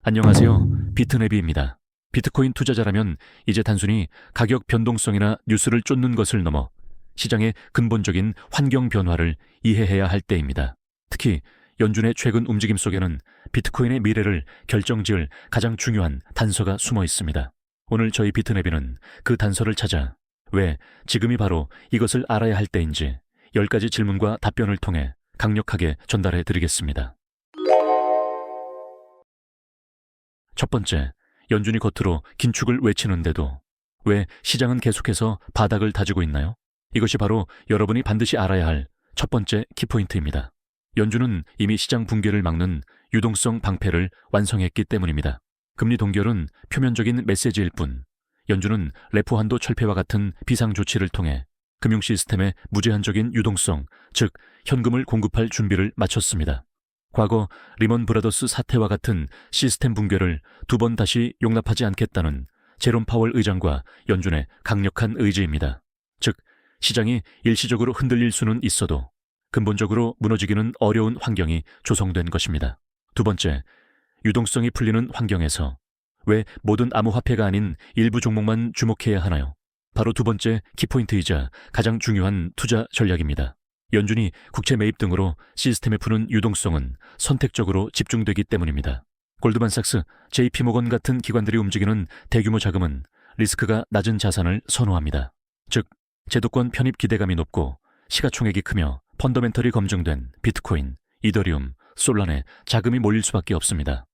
안녕하세요. 비트네비입니다. 비트코인 투자자라면 이제 단순히 가격 변동성이나 뉴스를 쫓는 것을 넘어 시장의 근본적인 환경 변화를 이해해야 할 때입니다. 특히 연준의 최근 움직임 속에는 비트코인의 미래를 결정지을 가장 중요한 단서가 숨어 있습니다. 오늘 저희 비트네비는 그 단서를 찾아 왜 지금이 바로 이것을 알아야 할 때인지 10가지 질문과 답변을 통해 강력하게 전달해 드리겠습니다. 첫 번째, 연준이 겉으로 긴축을 외치는데도 왜 시장은 계속해서 바닥을 다지고 있나요? 이것이 바로 여러분이 반드시 알아야 할 첫 번째 키포인트입니다. 연준은 이미 시장 붕괴를 막는 유동성 방패를 완성했기 때문입니다. 금리 동결은 표면적인 메시지일 뿐, 연준은 레포 한도 철폐와 같은 비상 조치를 통해 금융 시스템에 무제한적인 유동성, 즉 현금을 공급할 준비를 마쳤습니다. 과거 리먼 브라더스 사태와 같은 시스템 붕괴를 두 번 다시 용납하지 않겠다는 제롬 파월 의장과 연준의 강력한 의지입니다. 즉, 시장이 일시적으로 흔들릴 수는 있어도 근본적으로 무너지기는 어려운 환경이 조성된 것입니다. 두 번째, 유동성이 풀리는 환경에서 왜 모든 암호화폐가 아닌 일부 종목만 주목해야 하나요? 바로 두 번째 키포인트이자 가장 중요한 투자 전략입니다. 연준이 국채 매입 등으로 시스템에 푸는 유동성은 선택적으로 집중되기 때문입니다. 골드만삭스, JP모건 같은 기관들이 움직이는 대규모 자금은 리스크가 낮은 자산을 선호합니다. 즉, 제도권 편입 기대감이 높고 시가총액이 크며 펀더멘털이 검증된 비트코인, 이더리움, 솔라나에 자금이 몰릴 수밖에 없습니다.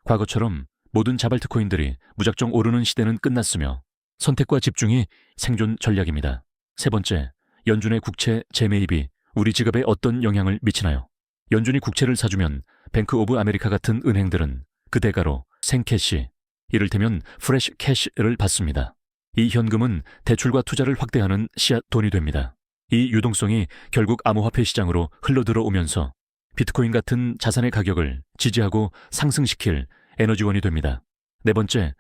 과거처럼 모든 자발트코인들이 무작정 오르는 시대는 끝났으며 선택과 집중이 생존 전략입니다. 세 번째, 연준의 국채 재매입이 우리 지갑에 어떤 영향을 미치나요? 연준이 국채를 사주면 뱅크 오브 아메리카 같은 은행들은 그 대가로 생캐시, 이를테면 프레시 캐시를 받습니다. 이 현금은 대출과 투자를 확대하는 씨앗 돈이 됩니다. 이 유동성이 결국 암호화폐 시장으로 흘러들어오면서 비트코인 같은 자산의 가격을 지지하고 상승시킬 에너지원이 됩니다. 네 번째,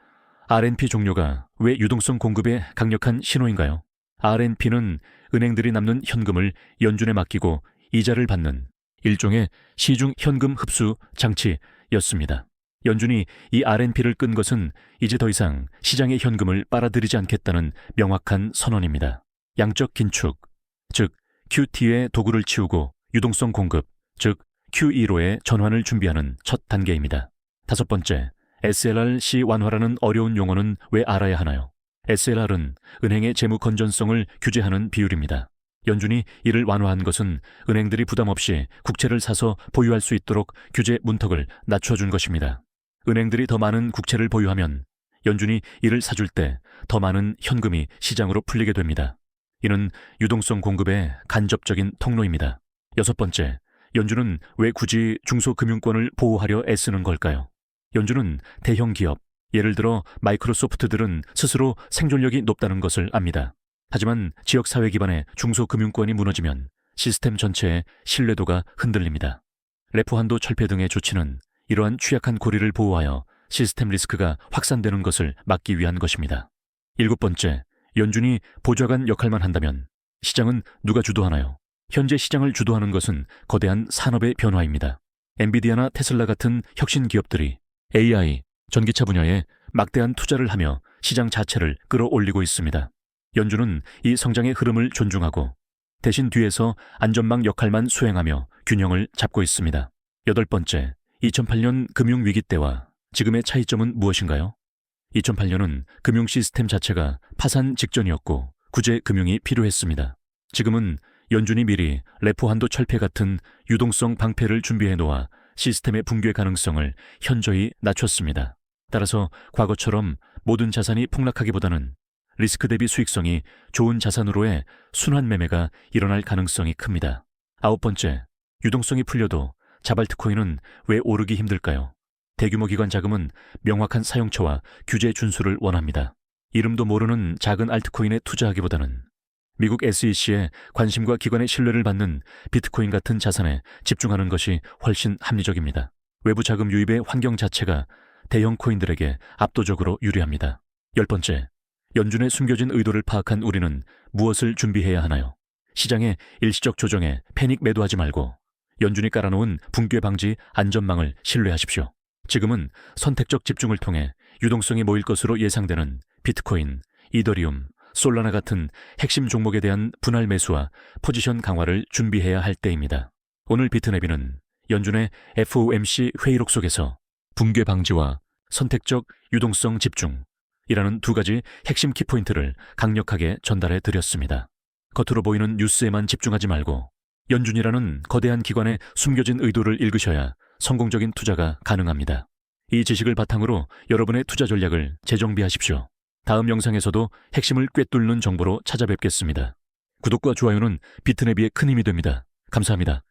RNP 종료가 왜 유동성 공급에 강력한 신호인가요? RNP는 은행들이 남는 현금을 연준에 맡기고 이자를 받는 일종의 시중 현금 흡수 장치였습니다. 연준이 이 RNP를 끈 것은 이제 더 이상 시장의 현금을 빨아들이지 않겠다는 명확한 선언입니다. 양적 긴축, 즉 QT의 도구를 치우고 유동성 공급, 즉 QE로의 전환을 준비하는 첫 단계입니다. 다섯 번째, SLRC 완화라는 어려운 용어는 왜 알아야 하나요? SLR은 은행의 재무 건전성을 규제하는 비율입니다. 연준이 이를 완화한 것은 은행들이 부담 없이 국채를 사서 보유할 수 있도록 규제 문턱을 낮춰준 것입니다. 은행들이 더 많은 국채를 보유하면 연준이 이를 사줄 때 더 많은 현금이 시장으로 풀리게 됩니다. 이는 유동성 공급의 간접적인 통로입니다. 여섯 번째, 연준은 왜 굳이 중소금융권을 보호하려 애쓰는 걸까요? 연준은 대형 기업, 예를 들어 마이크로소프트들은 스스로 생존력이 높다는 것을 압니다. 하지만 지역사회 기반의 중소금융권이 무너지면 시스템 전체의 신뢰도가 흔들립니다. 레포 한도 철폐 등의 조치는 이러한 취약한 고리를 보호하여 시스템 리스크가 확산되는 것을 막기 위한 것입니다. 일곱 번째, 연준이 보좌관 역할만 한다면 시장은 누가 주도하나요? 현재 시장을 주도하는 것은 거대한 산업의 변화입니다. 엔비디아나 테슬라 같은 혁신 기업들이 AI, 전기차 분야에 막대한 투자를 하며 시장 자체를 끌어올리고 있습니다. 연준은 이 성장의 흐름을 존중하고 대신 뒤에서 안전망 역할만 수행하며 균형을 잡고 있습니다. 여덟 번째, 2008년 금융위기 때와 지금의 차이점은 무엇인가요? 2008년은 금융 시스템 자체가 파산 직전이었고 구제 금융이 필요했습니다. 지금은 연준이 미리 레포 한도 철폐 같은 유동성 방패를 준비해 놓아 시스템의 붕괴 가능성을 현저히 낮췄습니다. 따라서 과거처럼 모든 자산이 폭락하기보다는 리스크 대비 수익성이 좋은 자산으로의 순환 매매가 일어날 가능성이 큽니다. 아홉 번째, 유동성이 풀려도 자발트코인은 왜 오르기 힘들까요? 대규모 기관 자금은 명확한 사용처와 규제 준수를 원합니다. 이름도 모르는 작은 알트코인에 투자하기보다는 미국 SEC의 관심과 기관의 신뢰를 받는 비트코인 같은 자산에 집중하는 것이 훨씬 합리적입니다. 외부 자금 유입의 환경 자체가 대형 코인들에게 압도적으로 유리합니다. 열 번째, 연준의 숨겨진 의도를 파악한 우리는 무엇을 준비해야 하나요? 시장의 일시적 조정에 패닉 매도하지 말고 연준이 깔아놓은 붕괴 방지 안전망을 신뢰하십시오. 지금은 선택적 집중을 통해 유동성이 모일 것으로 예상되는 비트코인, 이더리움, 솔라나 같은 핵심 종목에 대한 분할 매수와 포지션 강화를 준비해야 할 때입니다. 오늘 비트내비는 연준의 FOMC 회의록 속에서 붕괴 방지와 선택적 유동성 집중이라는 두 가지 핵심 키포인트를 강력하게 전달해 드렸습니다. 겉으로 보이는 뉴스에만 집중하지 말고 연준이라는 거대한 기관의 숨겨진 의도를 읽으셔야 성공적인 투자가 가능합니다. 이 지식을 바탕으로 여러분의 투자 전략을 재정비하십시오. 다음 영상에서도 핵심을 꿰뚫는 정보로 찾아뵙겠습니다. 구독과 좋아요는 비트내비의 큰 힘이 됩니다. 감사합니다.